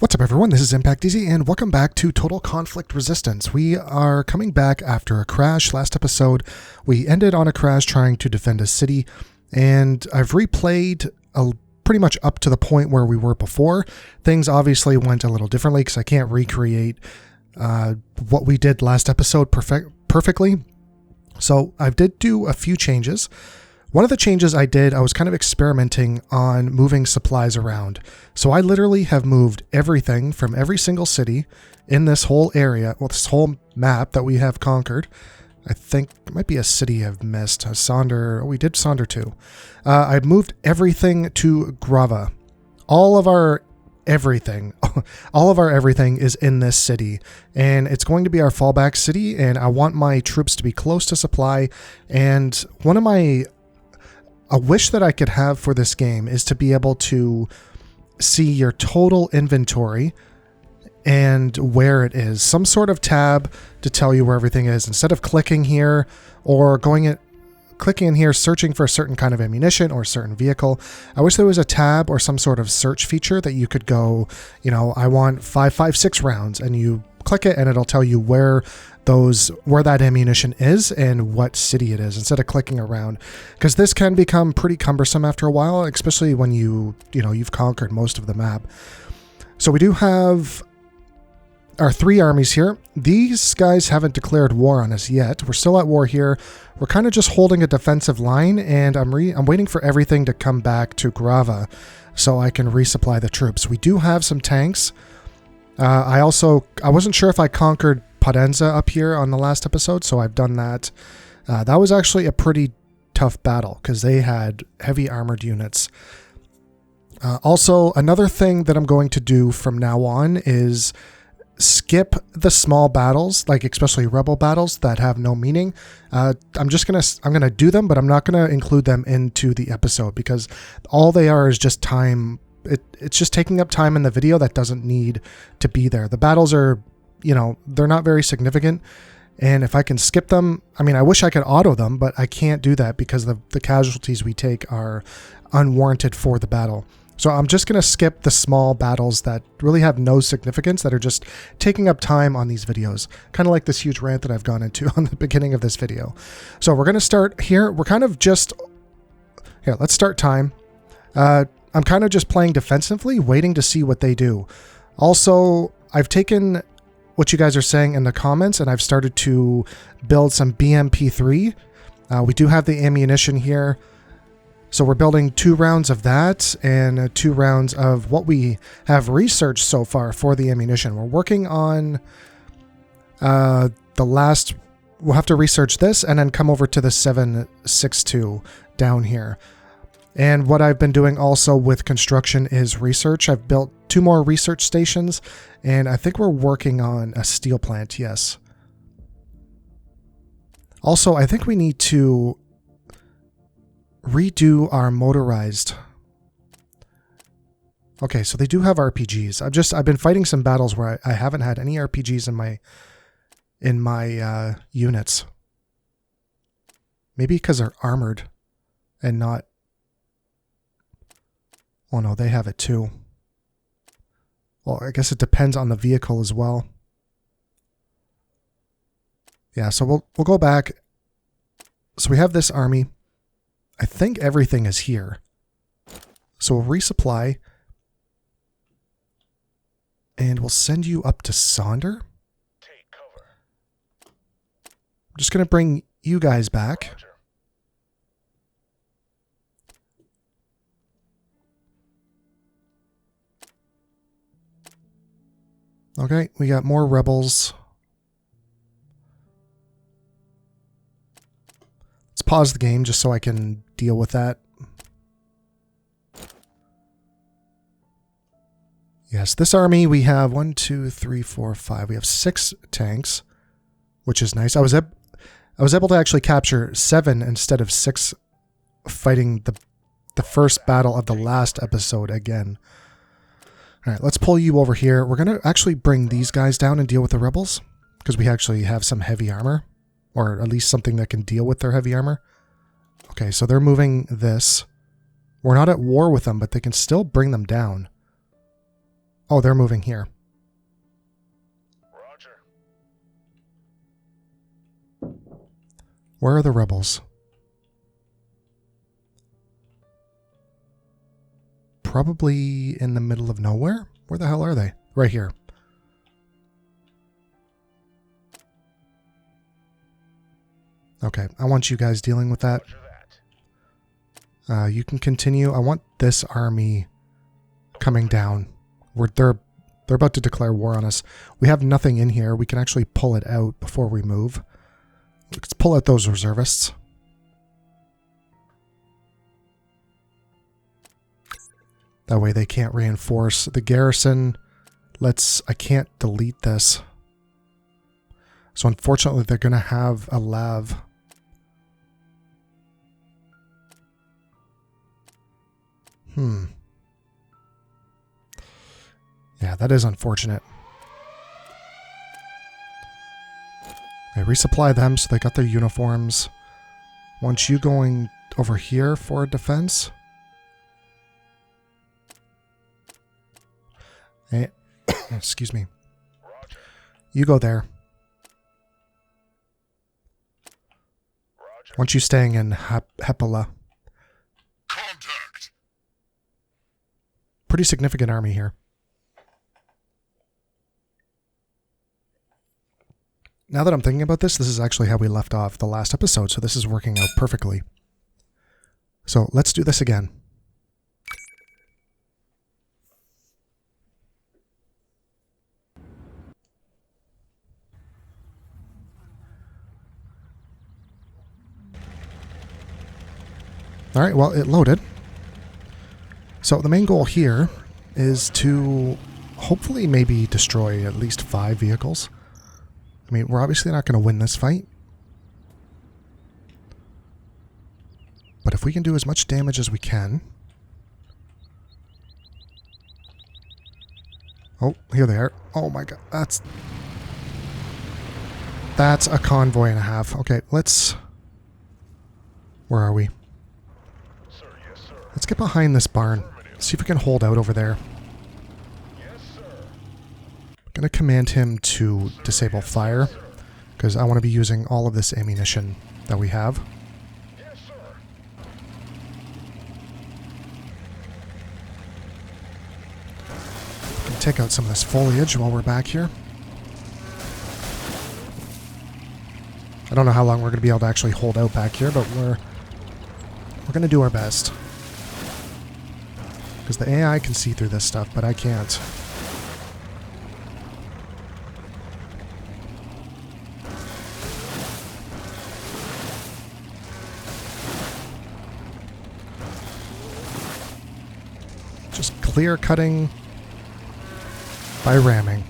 What's up, everyone? This is Impact Easy, and welcome back to Total Conflict Resistance. We are coming back after a crash. Last episode, we ended on a crash trying to defend a city, and I've replayed pretty much up to the point where we were before. Things obviously went a little differently because I can't recreate what we did last episode perfectly. So I did do a few changes. One of the changes I did, I was kind of experimenting on moving supplies around. So I literally have moved everything from every single city in this whole area, well, this whole map that we have conquered. I think it might be a city I've missed. Sonder, we did Sonder too. I've moved everything to Grava. All of our everything is in this city, and it's going to be our fallback city, and I want my troops to be close to supply. And one of a wish that I could have for this game is to be able to see your total inventory and where it is. Some sort of tab to tell you where everything is. Instead of clicking here or clicking in here, searching for a certain kind of ammunition or a certain vehicle, I wish there was a tab or some sort of search feature that you could go, I want 5.56 rounds, and you click it and it'll tell you where that ammunition is and what city it is, instead of clicking around, because this can become pretty cumbersome after a while, especially when you've conquered most of the map. So we do have our three armies here. These guys haven't declared war on us yet. We're still at war here. We're kind of just holding a defensive line, and I'm waiting for everything to come back to Grava so I can resupply the troops. We do have some tanks. I wasn't sure if I conquered Potenza up here on the last episode, so I've done that. That was actually a pretty tough battle because they had heavy armored units. Also, another thing that I'm going to do from now on is skip the small battles, like especially rebel battles that have no meaning. I'm gonna do them, but I'm not gonna include them into the episode because all they are is just time. It's just taking up time in the video that doesn't need to be there. The battles are, they're not very significant. And if I can skip them, I wish I could auto them, but I can't do that because the casualties we take are unwarranted for the battle. So I'm just going to skip the small battles that really have no significance, that are just taking up time on these videos. Kind of like this huge rant that I've gone into on the beginning of this video. So we're going to start here. We're kind of just... Here, let's start time. I'm kind of just playing defensively, waiting to see what they do. Also, I've taken what you guys are saying in the comments, and I've started to build some BMP3. We do have the ammunition here. So we're building 2 rounds of that and 2 rounds of what we have researched so far for the ammunition. We're working on the last... We'll have to research this and then come over to the 7.62 down here. And what I've been doing also with construction is research. I've built 2 more research stations, and I think we're working on a steel plant, yes. Also, I think we need to redo our motorized. Okay, so they do have RPGs. I've been fighting some battles where I haven't had any RPGs in my units. Maybe because they're armored and not... Oh no, they have it too. Well, I guess it depends on the vehicle as well. Yeah, so we'll go back. So we have this army. I think everything is here. So we'll resupply. And we'll send you up to Sonder. Take cover. I'm just going to bring you guys back. Roger. Okay, we got more rebels. Let's pause the game just so I can deal with that. Yes, this army we have 1, 2, 3, 4, 5. We have 6 tanks, which is nice. I was able to actually capture 7 instead of 6, fighting the first battle of the last episode again. All right, let's pull you over here. We're going to actually bring these guys down and deal with the rebels because we actually have some heavy armor, or at least something that can deal with their heavy armor. Okay, so they're moving this. We're not at war with them, but they can still bring them down. Oh, they're moving here. Roger. Where are the rebels? Probably in the middle of nowhere? Where the hell are they? Right here. Okay, I want you guys dealing with that. You can continue. I want this army coming down. They're about to declare war on us. We have nothing in here. We can actually pull it out before we move. Let's pull out those reservists. That way they can't reinforce the garrison. I can't delete this. So unfortunately they're going to have a lav. Yeah, that is unfortunate. I resupply them so they got their uniforms. Want you going over here for defense? Hey, excuse me. You go there. Want you staying in Hepala? Contact. Pretty significant army here. Now that I'm thinking about this is actually how we left off the last episode, so this is working out perfectly. So let's do this again. Alright, well, it loaded. So the main goal here is to hopefully maybe destroy at least 5 vehicles. I mean, we're obviously not going to win this fight. But if we can do as much damage as we can... Oh, here they are. Oh my god, that's a convoy and a half. Okay, let's... Where are we? Sir, yes, sir. Let's get behind this barn. See if we can hold out over there. Yes, sir. I'm going to command him to disable fire, because I want to be using all of this ammunition that we have. Yes, sir. Can take out some of this foliage while we're back here. I don't know how long we're going to be able to actually hold out back here, but we're going to do our best. Because the AI can see through this stuff, but I can't. Just clear cutting by ramming.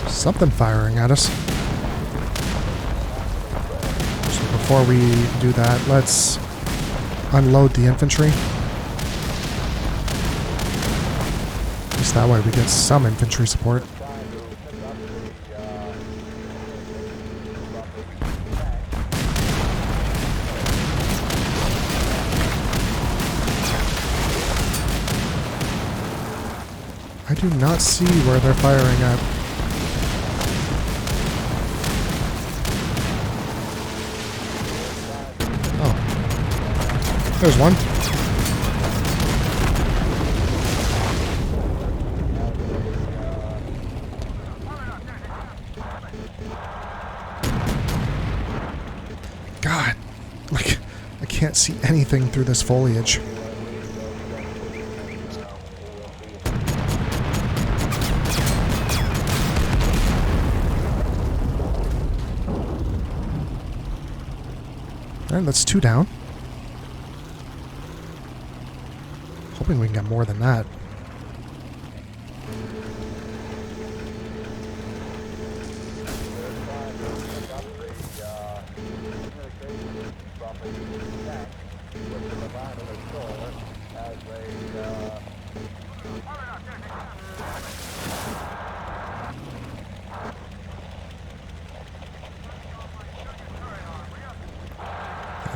Something firing at us. So before we do that, let's unload the infantry. At least that way we get some infantry support. I do not see where they're firing at. Oh. There's one. God. Like, I can't see anything through this foliage. Alright, that's 2 down. Hoping we can get more than that.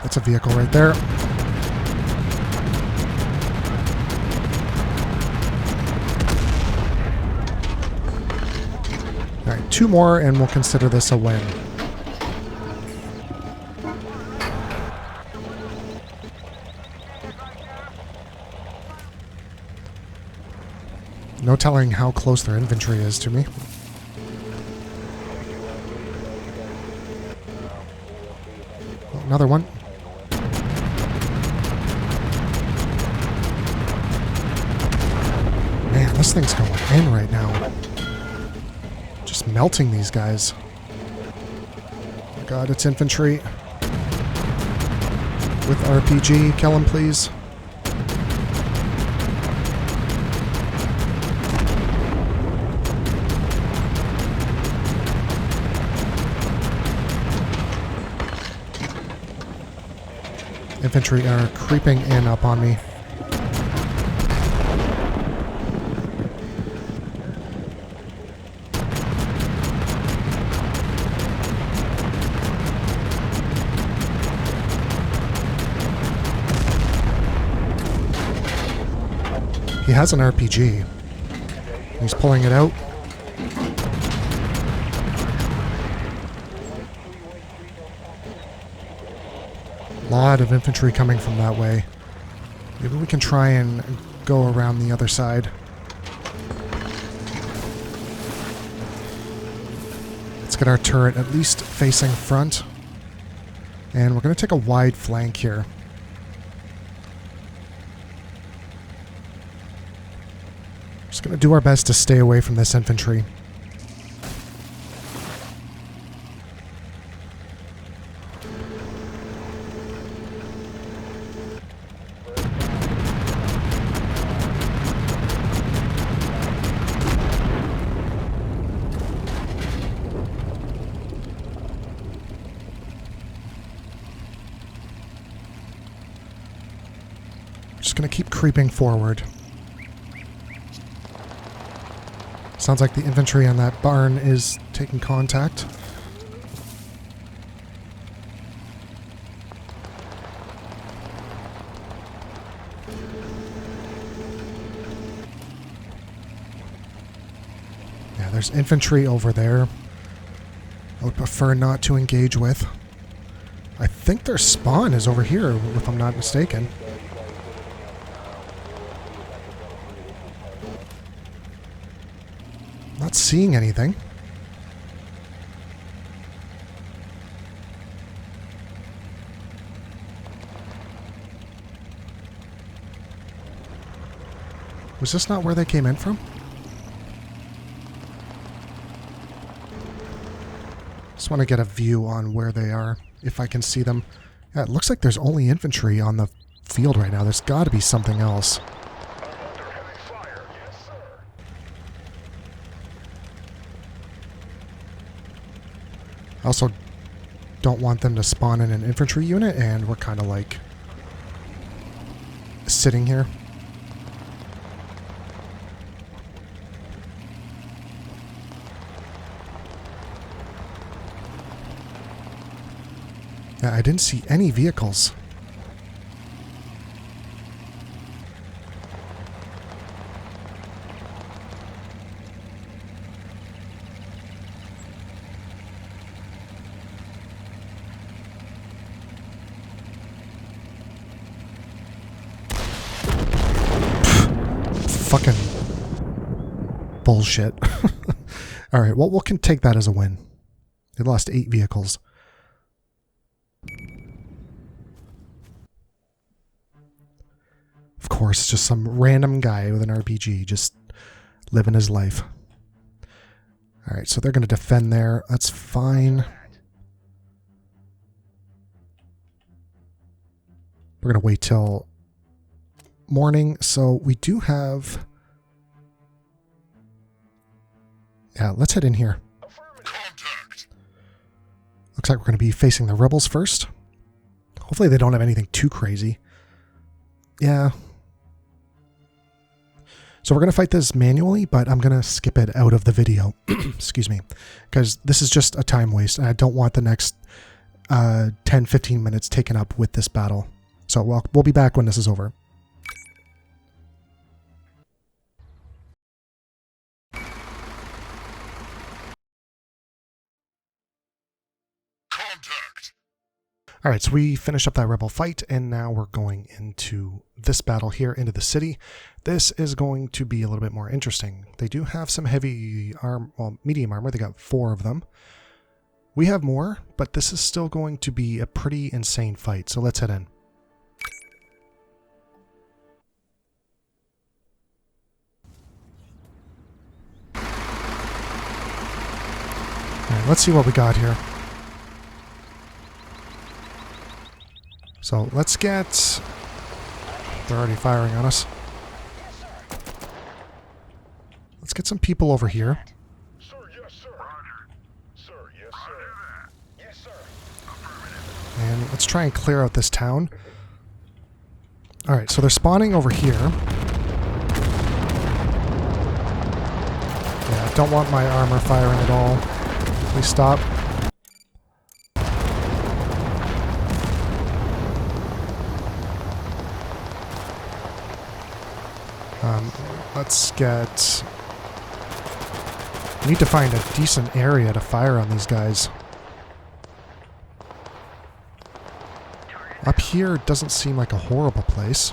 That's a vehicle right there. Alright, 2 more and we'll consider this a win. No telling how close their infantry is to me. Oh, another one. Man, this thing's going in right now. Just melting these guys. Oh my god, it's infantry. With RPG. Kill him, please. Infantry are creeping in up on me. He has an RPG. He's pulling it out. Lot of infantry coming from that way. Maybe we can try and go around the other side. Let's get our turret at least facing front. And we're going to take a wide flank here. Just going to do our best to stay away from this infantry. Just going to keep creeping forward. Sounds like the infantry on that barn is taking contact. Yeah, there's infantry over there. I would prefer not to engage with. I think their spawn is over here, if I'm not mistaken. Not seeing anything. Was this not where they came in from? Just want to get a view on where they are, if I can see them. Yeah, it looks like there's only infantry on the field right now. There's got to be something else. I also don't want them to spawn in an infantry unit, and we're kind of like sitting here. Yeah, I didn't see any vehicles. Fucking bullshit. Alright, well, we can take that as a win. They lost 8 vehicles. Of course, just some random guy with an RPG just living his life. Alright, so they're going to defend there. That's fine. We're going to wait till morning, so we do have... Yeah, let's head in here. Contact. Looks like we're going to be facing the rebels first. Hopefully they don't have anything too crazy. Yeah. So we're going to fight this manually, but I'm going to skip it out of the video. Excuse me. Because this is just a time waste, and I don't want the next 10-15 minutes taken up with this battle. So we'll be back when this is over. Contact. Alright, so we finished up that rebel fight, and now we're going into this battle here, into the city. This is going to be a little bit more interesting. They do have some heavy medium armor. They got 4 of them. We have more, but this is still going to be a pretty insane fight, so let's head in. Alright, let's see what we got here. So let's get... They're already firing on us. Let's get some people over here. Sir, yes, sir. Roger. Sir, yes, sir. Yes, sir. Affirmative. And let's try and clear out this town. Alright, so they're spawning over here. Yeah, I don't want my armor firing at all. Please stop. Let's get... I need to find a decent area to fire on these guys. Up here doesn't seem like a horrible place.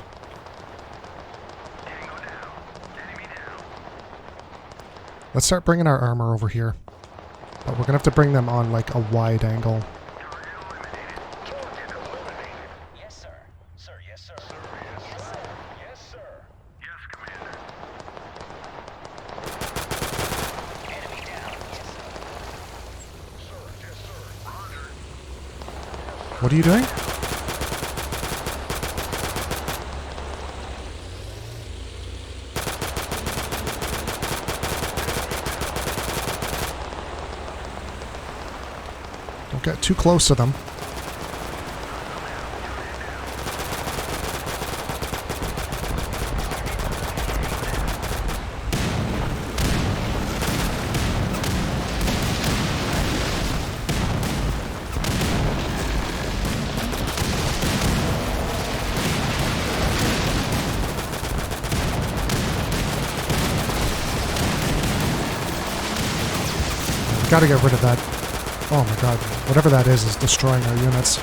Let's start bringing our armor over here. But we're going to have to bring them on like a wide angle. Yes, sir. Sir, yes, sir. Sir, yes, sir. Yes, sir. Yes, Commander. Enemy down. Yes, sir. Sir, yes, sir. Roger. What are you doing? Don't get too close to them. Gotta get rid of that. Oh my god. Whatever that is destroying our units. I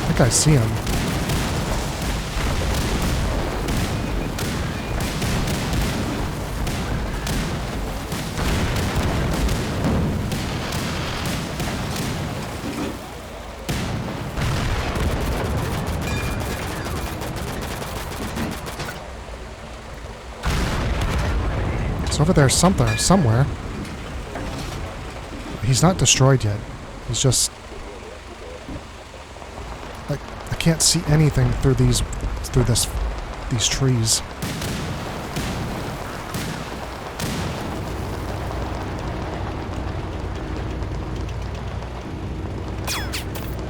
think I see him. Over there somewhere. He's not destroyed yet. He's just... like, I can't see anything through these trees.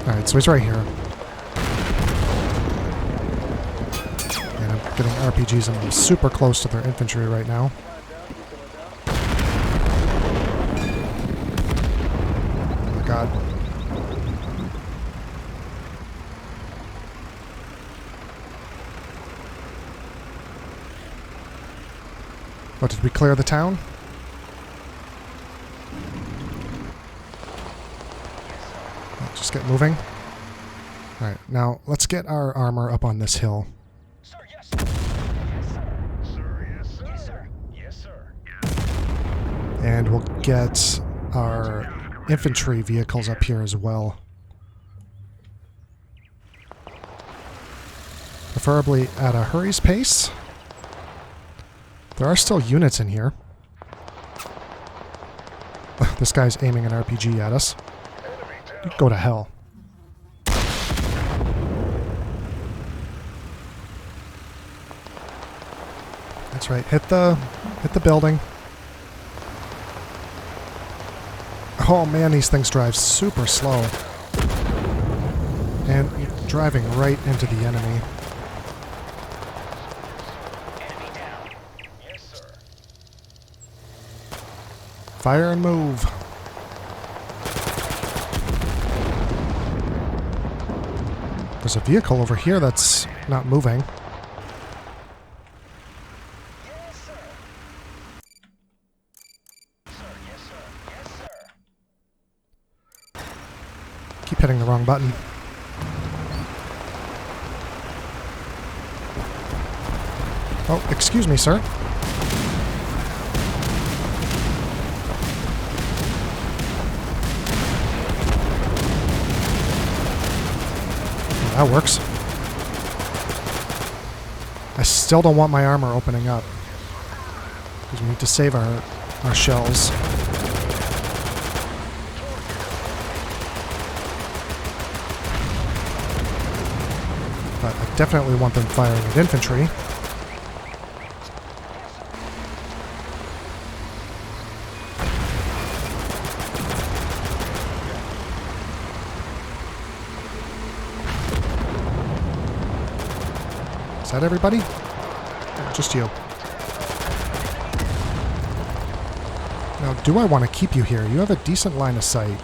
Alright, so he's right here. And I'm getting RPGs and I'm super close to their infantry right now. God. What, did we clear the town? Just get moving. Alright, now let's get our armor up on this hill. Sir, yes, sir. Yes, sir. Sir, yes, sir. Yes, sir. Yes, sir. Yes. And we'll get our infantry vehicles up here as well. Preferably at a hurry's pace. There are still units in here. This guy's aiming an RPG at us. Go to hell. That's right. Hit the building. Oh man, these things drive super slow. And driving right into the enemy. Enemy down. Yes, sir. Fire and move. There's a vehicle over here that's not moving. Yes, sir. Sir, yes, sir. Yes, sir. Keep hitting the wrong button. Oh, excuse me, sir. That works. I still don't want my armor opening up, because we need to save our shells. But I definitely want them firing at infantry. Is that everybody? Or just you? Now, do I want to keep you here? You have a decent line of sight.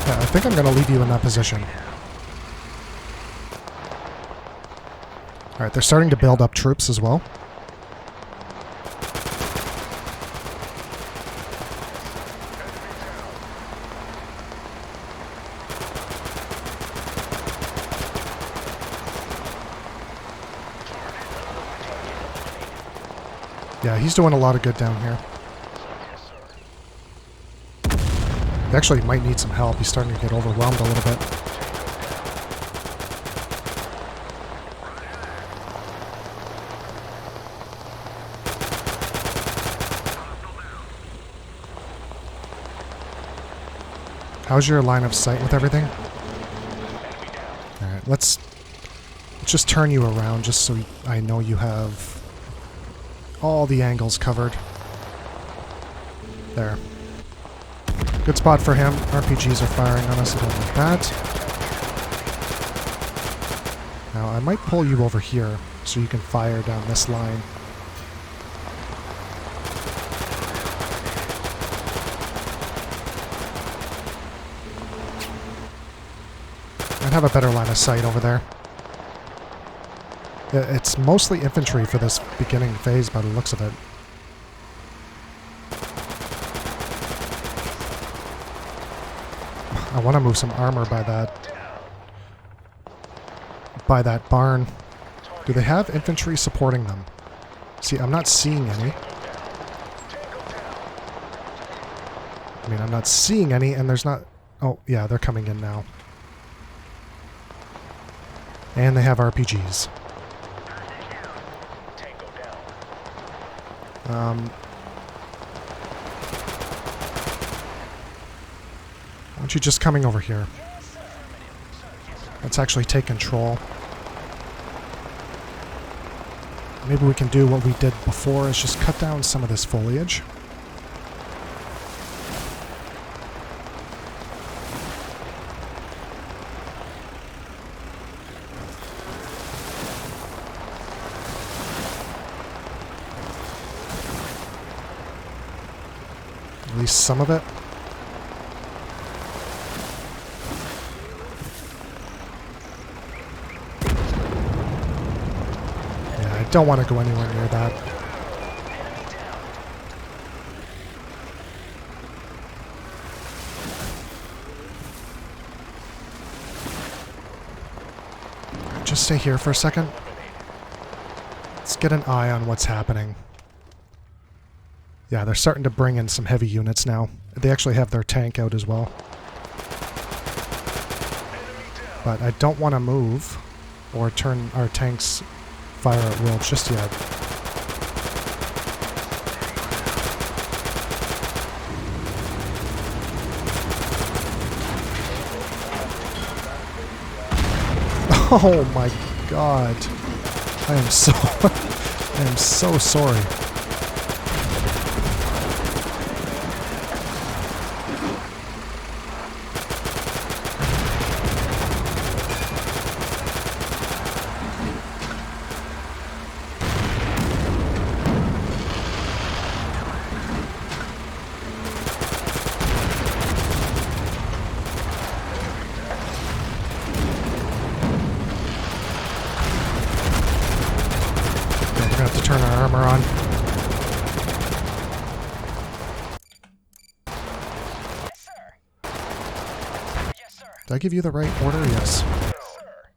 Yeah, I think I'm going to leave you in that position. Alright, they're starting to build up troops as well. Yeah, he's doing a lot of good down here. He actually might need some help. He's starting to get overwhelmed a little bit. How's your line of sight with everything? Alright, let's just turn you around just so I know you have all the angles covered. There. Good spot for him. RPGs are firing on us. I don't like that. Now, I might pull you over here so you can fire down this line. I'd have a better line of sight over there. It's mostly infantry for this beginning phase by the looks of it. I want to move some armor by that barn. Do they have infantry supporting them? See, I'm not seeing any. I mean, I'm not seeing any, and there's not... Oh, yeah, they're coming in now. And they have RPGs. Why don't you just coming over here? Let's actually take control. Maybe we can do what we did before, is just cut down some of this foliage. At least some of it. Yeah, I don't want to go anywhere near that. Just stay here for a second. Let's get an eye on what's happening. Yeah, they're starting to bring in some heavy units now. They actually have their tank out as well. But I don't want to move or turn our tanks fire at will just yet. Oh my god. I am so sorry. our armor on. Yes, sir. Yes, sir. Did I give you the right order? Yes. Yes, sir.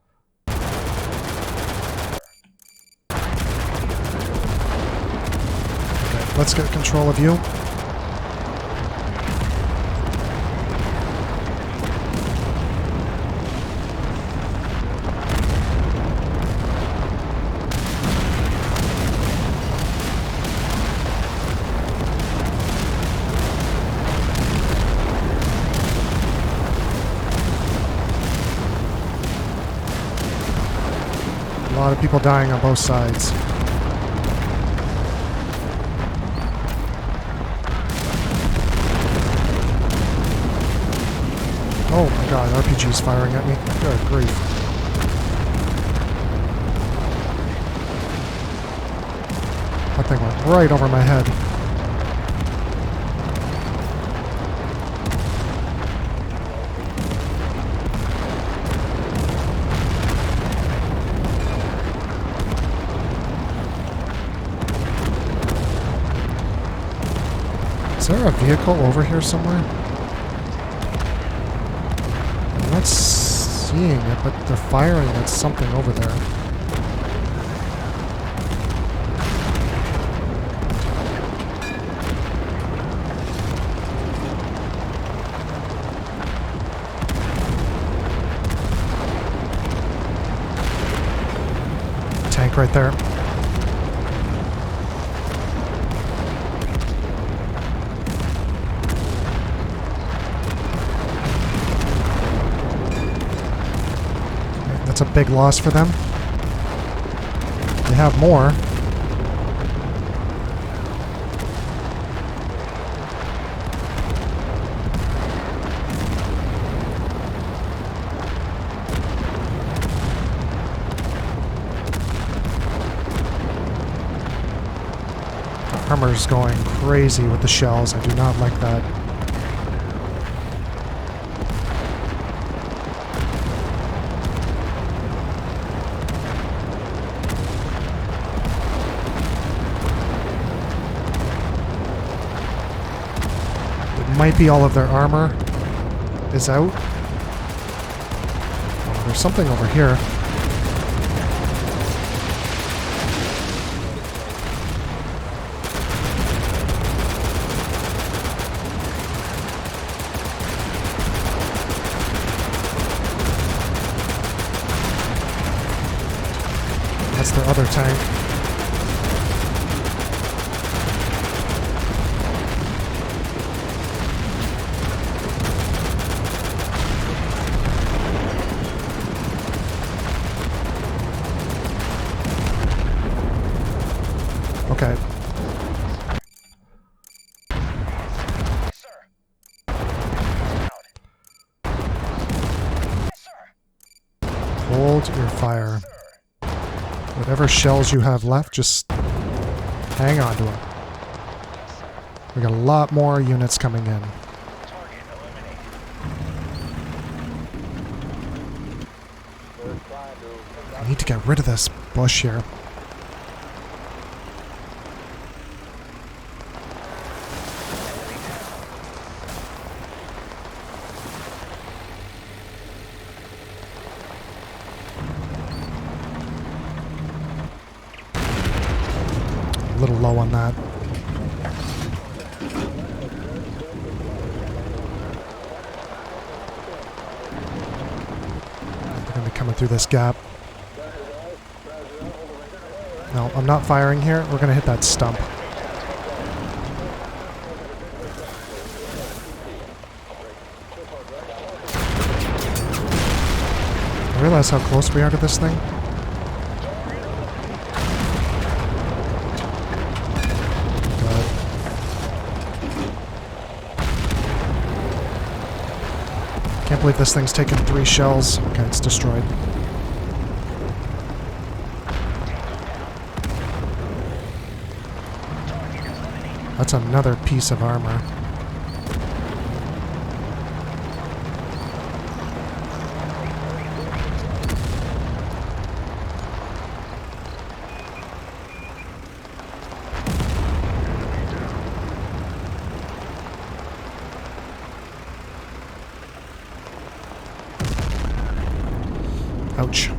Okay, let's get control of you. A lot of people dying on both sides. Oh my god, RPG's firing at me. Good grief. That thing went right over my head. Is there a vehicle over here somewhere? I'm not seeing it, but they're firing at something over there. Tank right there. That's a big loss for them. They have more. The armor's going crazy with the shells. I do not like that. Might be all of their armor is out. Oh, there's something over here. That's their other tank. Okay. Yes, sir. Out. Yes, sir. Hold your fire. Whatever shells you have left, just hang on to them. We got a lot more units coming in. Target eliminated. I need to get rid of this bush here. A little low on that. They're going to be coming through this gap. No, I'm not firing here. We're going to hit that stump. I realize how close we are to this thing. Can't believe this thing's taken 3 shells. Okay, it's destroyed. That's another piece of armor. Ouch.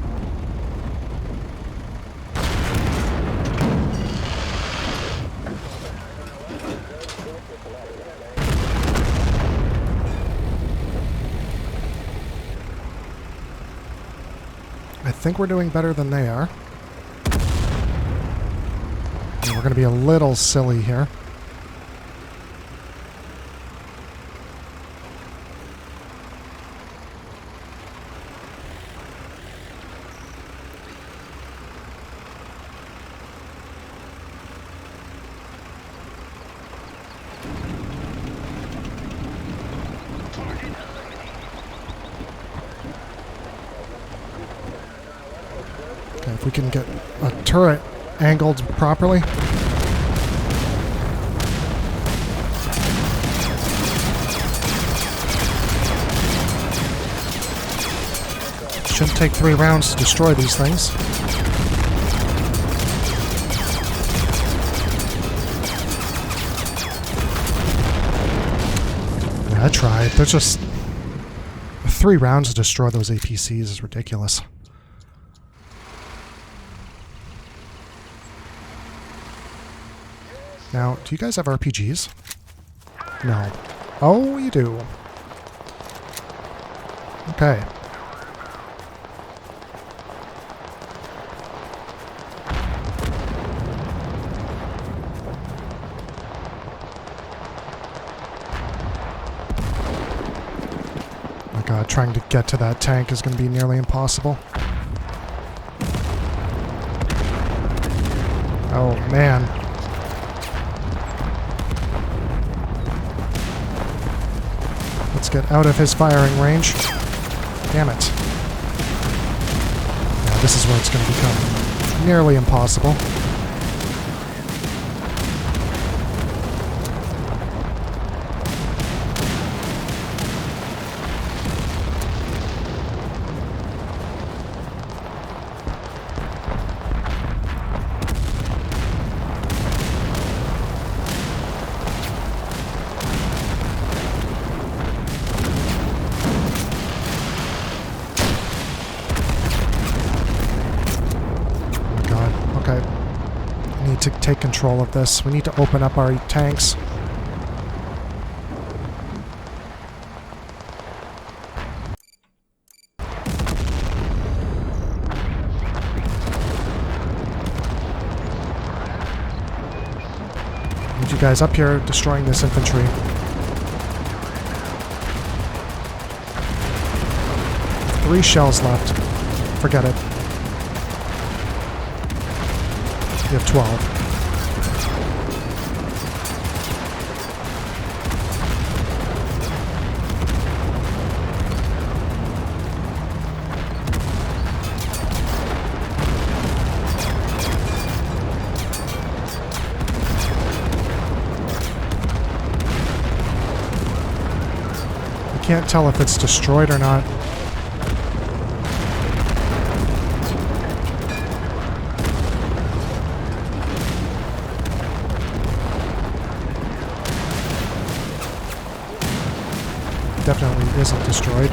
I think we're doing better than they are. And we're going to be a little silly here. Okay, if we can get a turret angled properly. Shouldn't take 3 rounds to destroy these things. Yeah, I tried. There's just 3 rounds to destroy those APCs is ridiculous. Now, do you guys have RPGs? No. Oh, you do. Okay. My god, trying to get to that tank is going to be nearly impossible. Oh, man. Let's get out of his firing range. Damn it. Yeah, this is where it's going to become nearly impossible. To take control of this. We need to open up our tanks. Need you guys up here destroying this infantry. Three shells left. Forget it. You have 12. I can't tell if it's destroyed or not. Definitely isn't destroyed.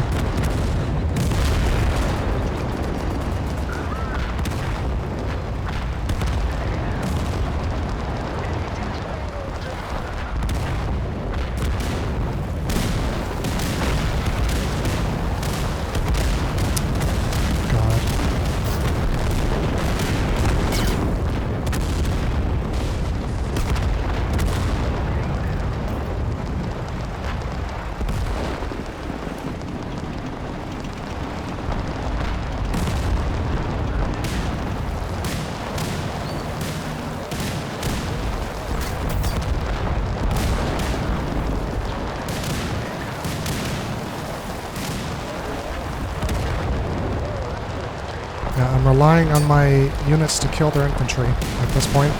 Yeah, I'm relying on my units to kill their infantry at this point.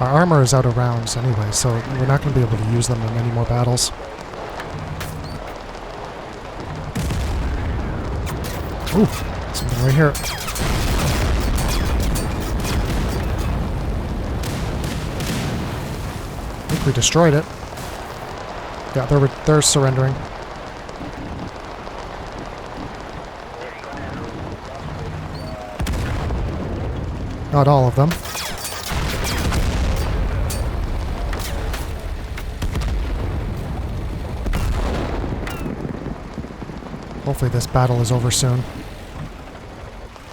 Our armor is out of rounds anyway, so we're not going to be able to use them in any more battles. Ooh, something right here. I think we destroyed it. Yeah, they're surrendering. Not all of them. Hopefully this battle is over soon.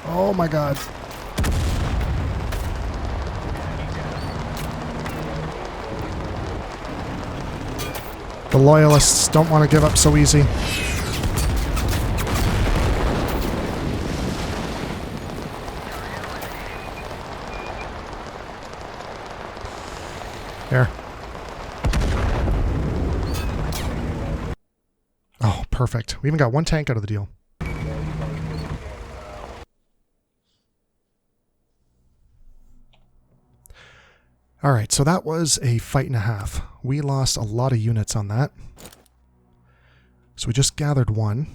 Oh my god. The loyalists don't want to give up so easy. There. Oh, perfect. We even got one tank out of the deal. Alright, so that was a fight and a half. We lost a lot of units on that. So we just gathered one.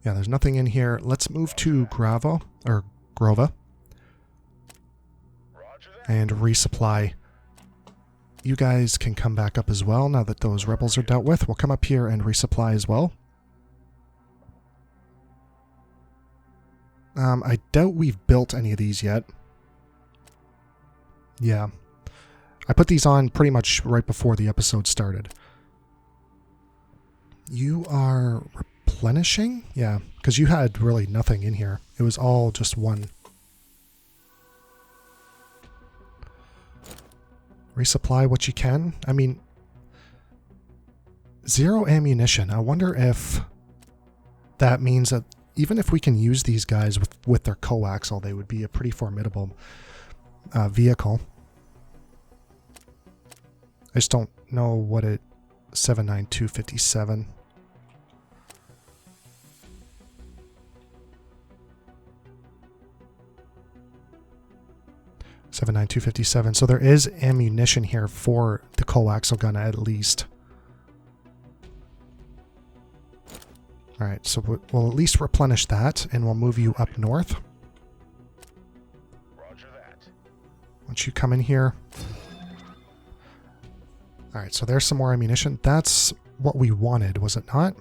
Yeah, there's nothing in here. Let's move to Grova. And resupply. You guys can come back up as well now that those rebels are dealt with. We'll come up here and resupply as well. I doubt we've built any of these yet. Yeah. I put these on pretty much right before the episode started. You are replenishing? Yeah, because you had really nothing in here. It was all just one. Resupply what you can. I mean, 0 ammunition. I wonder if that means that even if we can use these guys with their coaxial, they would be a pretty formidable vehicle. I just don't know what it... 79257. So there is ammunition here for the coaxial gun at least. Alright, so we'll at least replenish that, and we'll move you up north. Roger that. Once you come in here. Alright, so there's some more ammunition. That's what we wanted, was it not?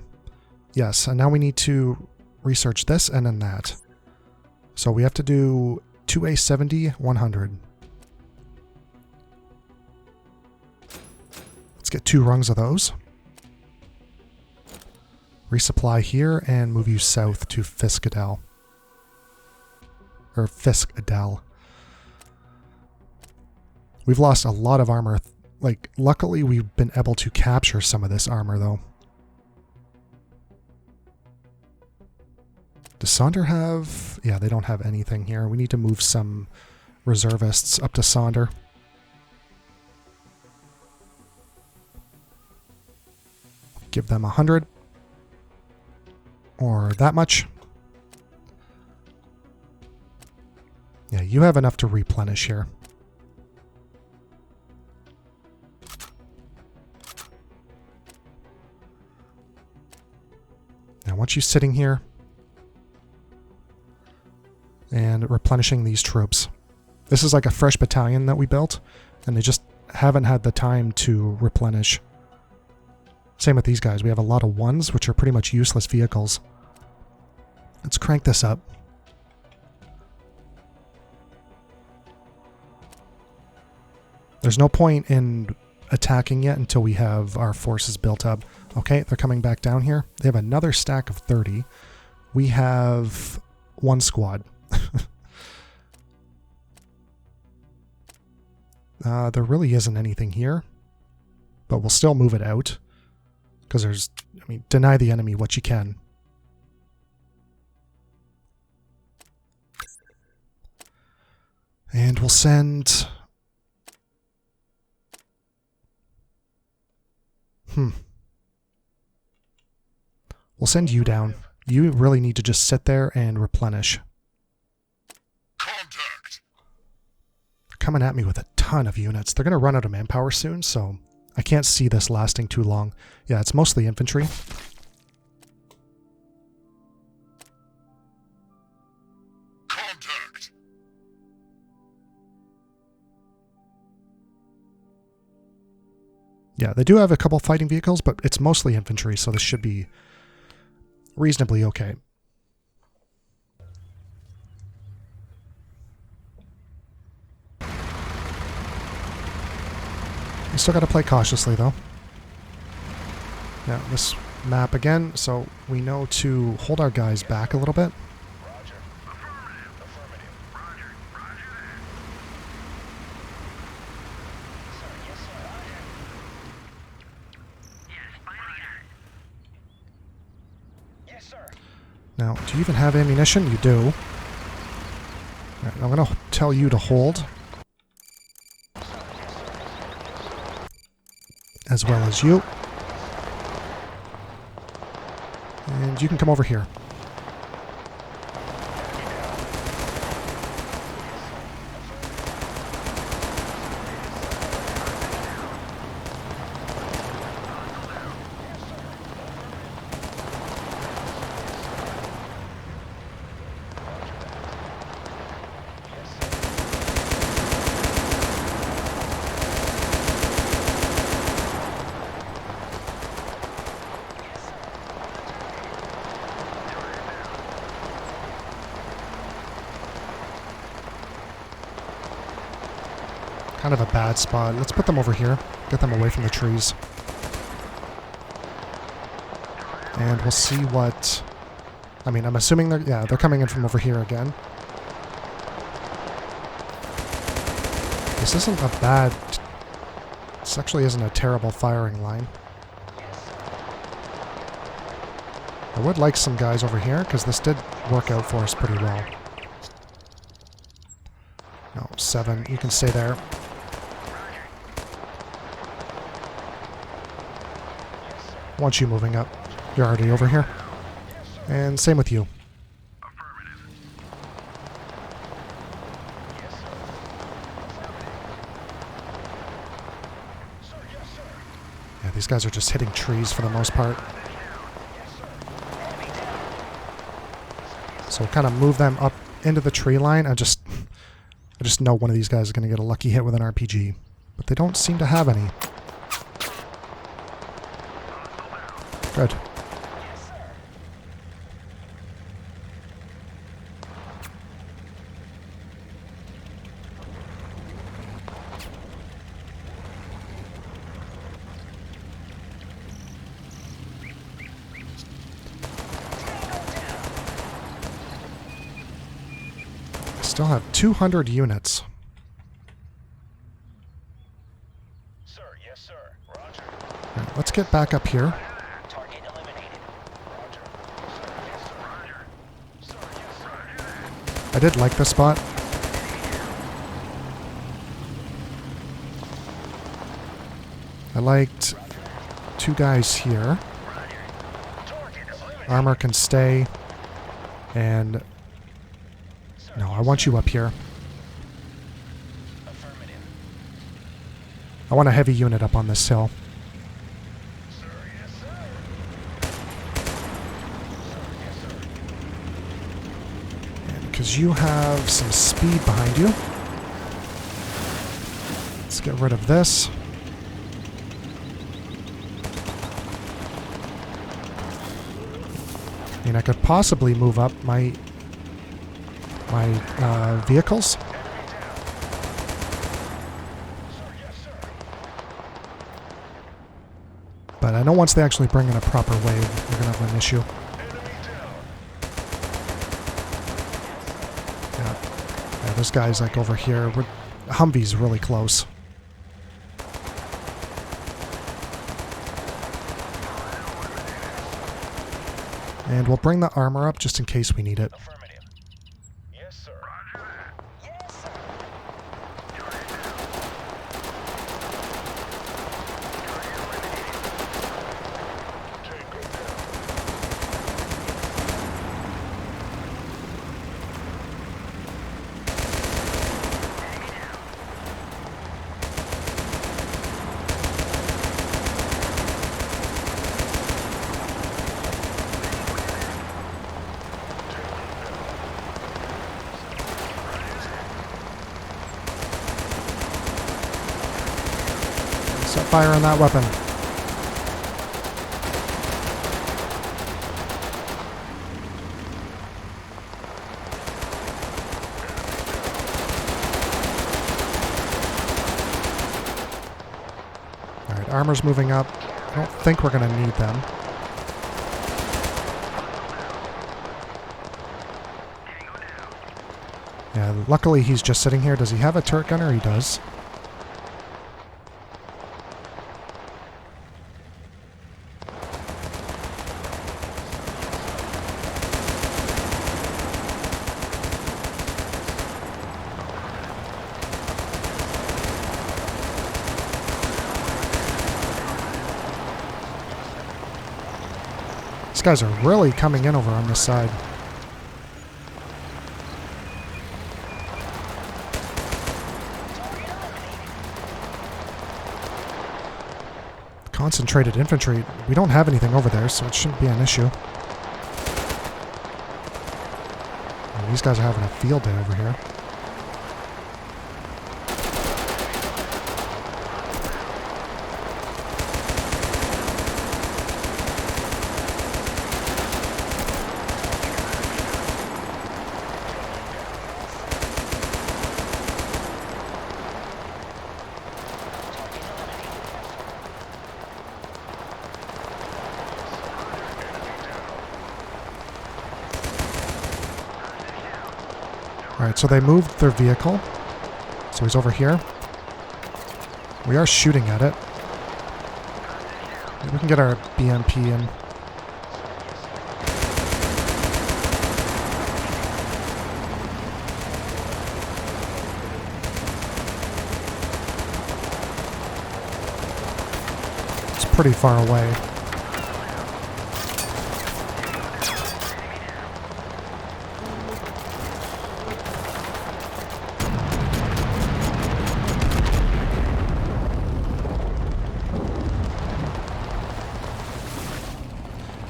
Yes, and now we need to research this and then that. So we have to do 2A70, 100. Let's get 2 rungs of those. Resupply here and move you south to Fiskadel. Or Fiskadel. We've lost a lot of armor. Like, luckily we've been able to capture some of this armor, though. Does Sonder have... Yeah, they don't have anything here. We need to move some reservists up to Sonder. Give them 100. Or that much. Yeah, you have enough to replenish here. Now, once you're sitting here and replenishing these troops, this is like a fresh battalion that we built, and they just haven't had the time to replenish. Same with these guys. We have a lot of ones, which are pretty much useless vehicles. Let's crank this up. There's no point in attacking yet until we have our forces built up. Okay, they're coming back down here. They have another stack of 30. We have 1 squad. There really isn't anything here, but we'll still move it out. Because there's, I mean, deny the enemy what you can. And we'll send... We'll send you down. You really need to just sit there and replenish. Contact. They're coming at me with a ton of units. They're going to run out of manpower soon, so I can't see this lasting too long. Yeah, it's mostly infantry. Yeah, they do have a couple fighting vehicles, but it's mostly infantry, so this should be reasonably okay. You still got to play cautiously, though. Now, this map again, so we know to hold our guys back a little bit. Roger. Affirmative. Affirmative. Roger. Roger that. Sir, yes, sir. Roger. Yes, finally got it. Yes, sir. Now, do you even have ammunition? You do. Alright, I'm going to tell you to hold. As well as you. And you can come over here. Kind of a bad spot. Let's put them over here. Get them away from the trees. And we'll see what... I mean, I'm assuming they're coming in from over here again. This isn't a bad... This actually isn't a terrible firing line. I would like some guys over here, because this did work out for us pretty well. No, 7. You can stay there. I want you moving up. You're already over here. And same with you. Affirmative. Yes, sir. Affirmative. Sir, yes, sir. Yeah, these guys are just hitting trees for the most part. So kind of move them up into the tree line. I just know one of these guys is going to get a lucky hit with an RPG. But they don't seem to have any. Good. Still have 200 units. Sir, yes, sir. Roger. All right, let's get back up here. Target eliminated. Roger. Sir, yes, sir. Roger. Sir, yes, sir. I did like this spot. I liked 2 guys here. Target eliminated. Armor can stay. And... No, I want you up here. Affirmative. I want a heavy unit up on this hill. Sir, yes, sir. Because you have some speed behind you. Let's get rid of this. I mean, I could possibly move up my vehicles. But I know once they actually bring in a proper wave, we're going to have an issue. Yeah, there's guys like over here. Humvee's really close. And we'll bring the armor up just in case we need it. Affirmative. Yes, sir. Roger that. Yes, sir. Set fire on that weapon. Alright, armor's moving up. I don't think we're going to need them. Yeah, luckily he's just sitting here. Does he have a turret gunner? He does. These guys are really coming in over on this side. Concentrated infantry. We don't have anything over there, so it shouldn't be an issue. And these guys are having a field day over here. Alright, so they moved their vehicle. So he's over here. We are shooting at it. Maybe we can get our BMP in. It's pretty far away.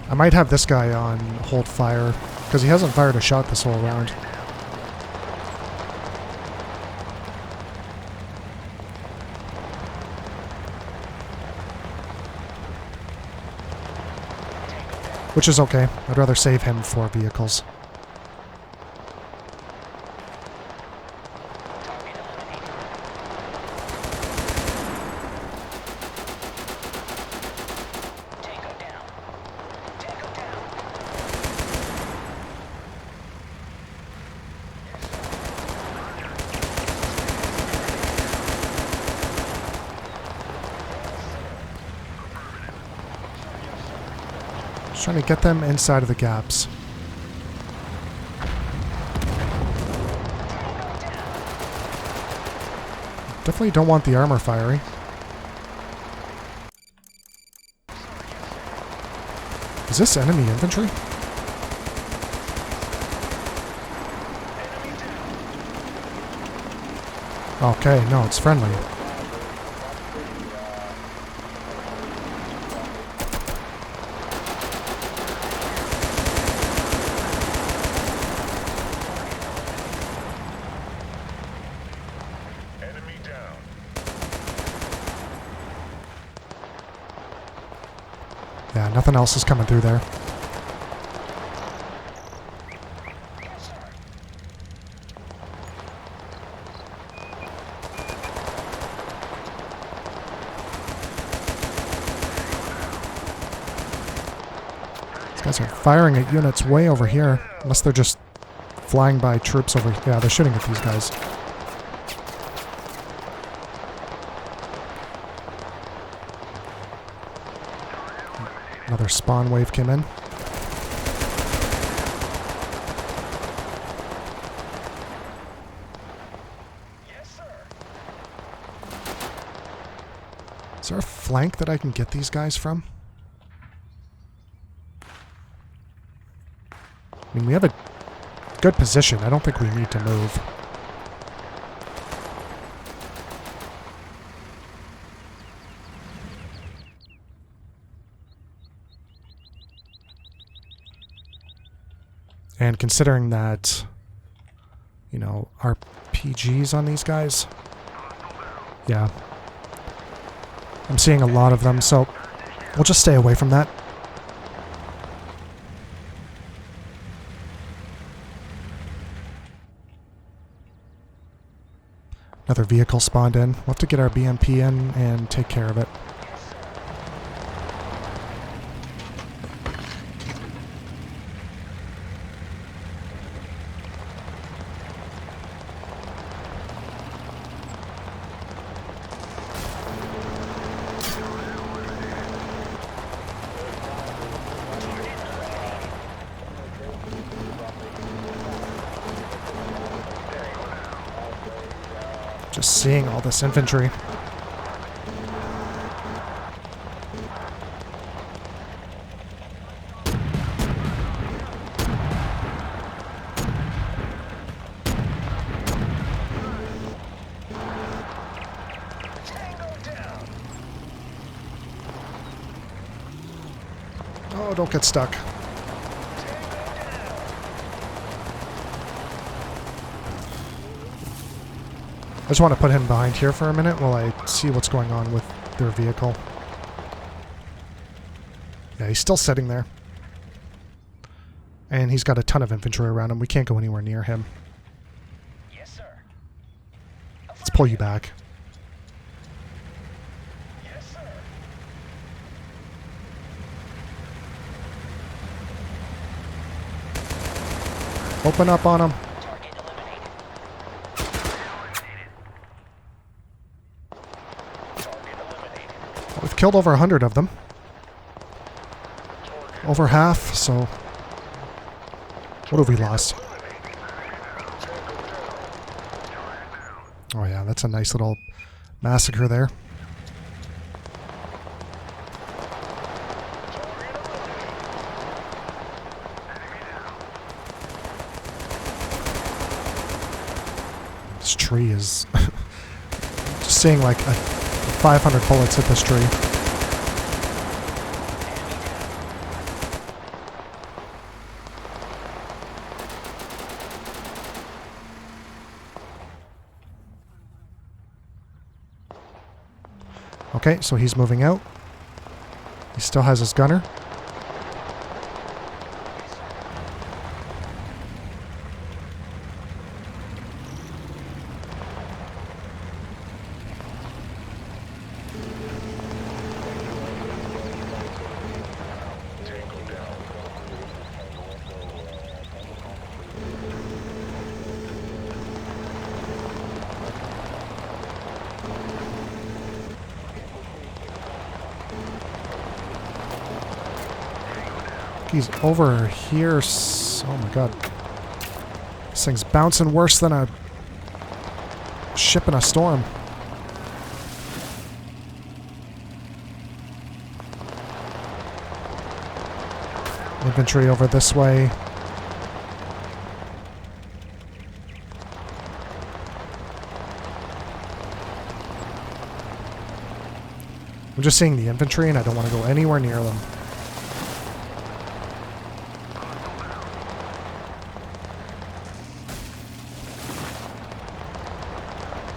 I might have this guy on hold fire, because he hasn't fired a shot this whole round. Which is okay. I'd rather save him for vehicles. Trying to get them inside of the gaps. Definitely don't want the armor firing. Is this enemy infantry? Okay, no, it's friendly. Yeah, nothing else is coming through there. These guys are firing at units way over here. Unless they're just flying by troops over... Yeah, they're shooting at these guys. Another spawn wave came in. Yes, sir. Is there a flank that I can get these guys from? I mean, we have a good position. I don't think we need to move. And considering that, you know, RPGs on these guys, yeah. I'm seeing a lot of them, so we'll just stay away from that. Another vehicle spawned in. We'll have to get our BMP in and take care of it. Just seeing all this infantry. Oh, don't get stuck. I just want to put him behind here for a minute while I see what's going on with their vehicle. Yeah, he's still sitting there. And he's got a ton of infantry around him. We can't go anywhere near him. Yes, sir. Let's pull you back. Yes, sir. Open up on him. Target eliminated. Target eliminated. We've killed over 100 of them. Over half, so... What have we lost? Oh yeah, that's a nice little massacre there. This tree is... just seeing like 500 bullets hit this tree. Okay, so he's moving out. He still has his gunner. He's over here. Oh my god. This thing's bouncing worse than a ship in a storm. Infantry over this way. I'm just seeing the infantry and I don't want to go anywhere near them.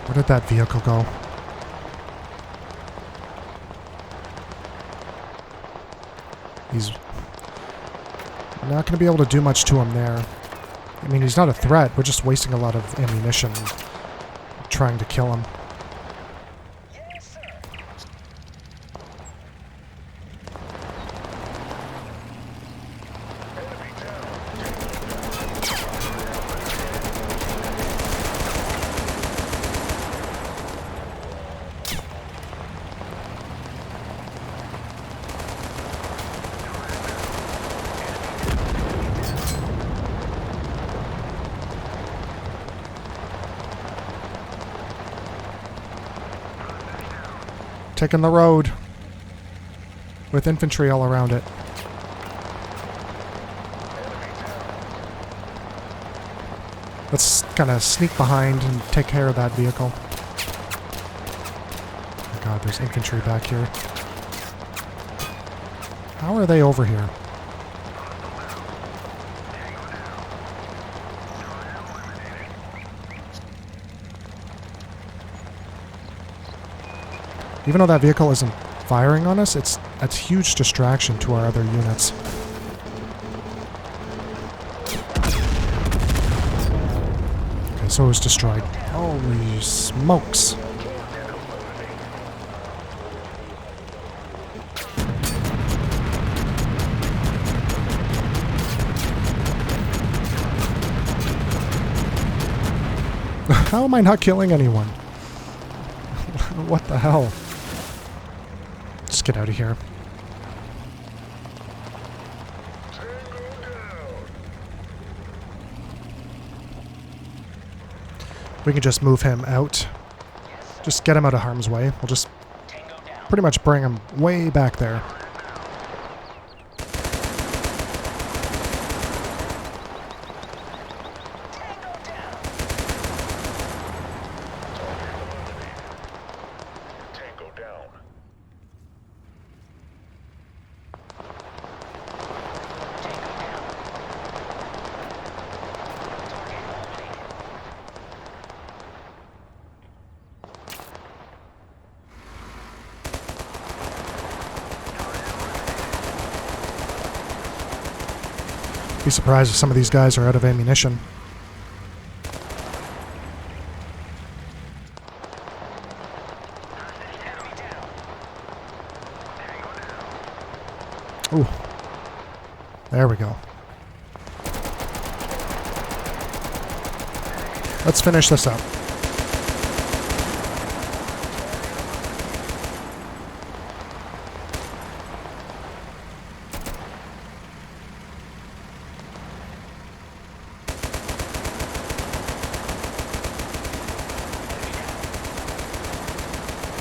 Where did that vehicle go? He's not going to be able to do much to him there. I mean, he's not a threat. We're just wasting a lot of ammunition trying to kill him. Taking the road with infantry all around it. Let's kind of sneak behind and take care of that vehicle. Oh my god, there's infantry back here. How are they over here? Even though that vehicle isn't firing on us, it's a huge distraction to our other units. Okay, so it was destroyed. Holy smokes. How am I not killing anyone? What the hell? Just get out of here. We can just move him out. Just get him out of harm's way. We'll just pretty much bring him way back there. Be surprised if some of these guys are out of ammunition. Ooh. There we go. Let's finish this up.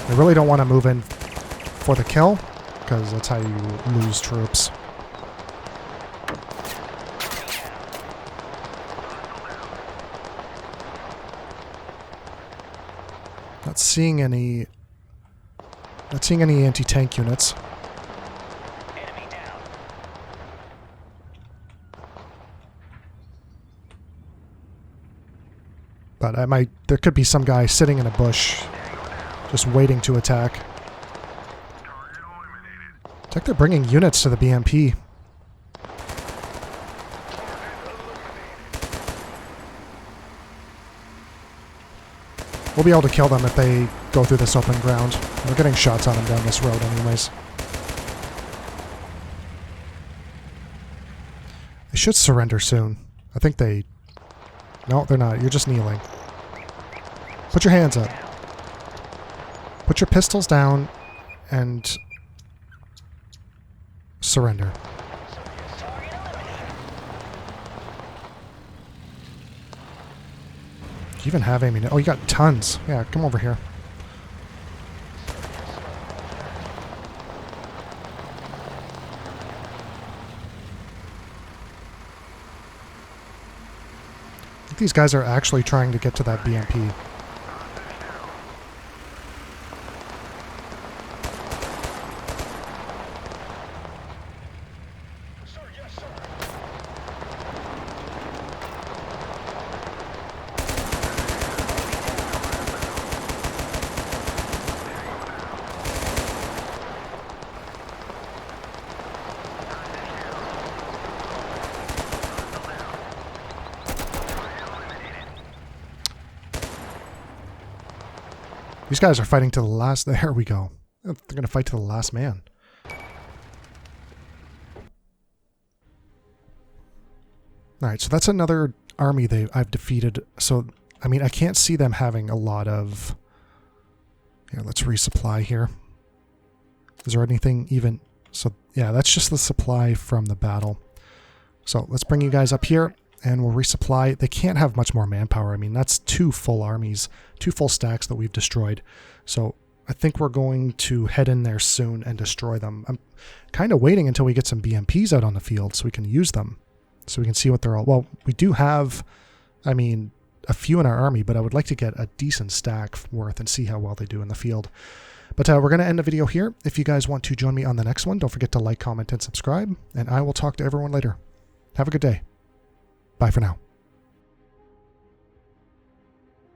I really don't want to move in for the kill, because that's how you lose troops. Not seeing any anti-tank units. But there could be some guy sitting in a bush just waiting to attack. It's like they're bringing units to the BMP. We'll be able to kill them if they go through this open ground. We're getting shots on them down this road anyways. They should surrender soon. I think they... No, they're not. You're just kneeling. Put your hands up. Put your pistols down and surrender. Do you even have ammunition? Oh, you got tons. Yeah, come over here. I think these guys are actually trying to get to that BMP. These guys are fighting to the last... There we go. They're going to fight to the last man. Alright, so that's another army I've defeated. So, I mean, I can't see them having a lot of... Here, let's resupply here. Is there anything even... So, yeah, that's just the supply from the battle. So, let's bring you guys up here, and we'll resupply. They can't have much more manpower. I mean, that's 2 full armies, 2 full stacks that we've destroyed. So, I think we're going to head in there soon and destroy them. I'm kind of waiting until we get some BMPs out on the field so we can use them. So we can see what they're all... Well, we do have, I mean, a few in our army, but I would like to get a decent stack worth and see how well they do in the field. But we're going to end the video here. If you guys want to join me on the next one, don't forget to like, comment, and subscribe. And I will talk to everyone later. Have a good day. Bye for now.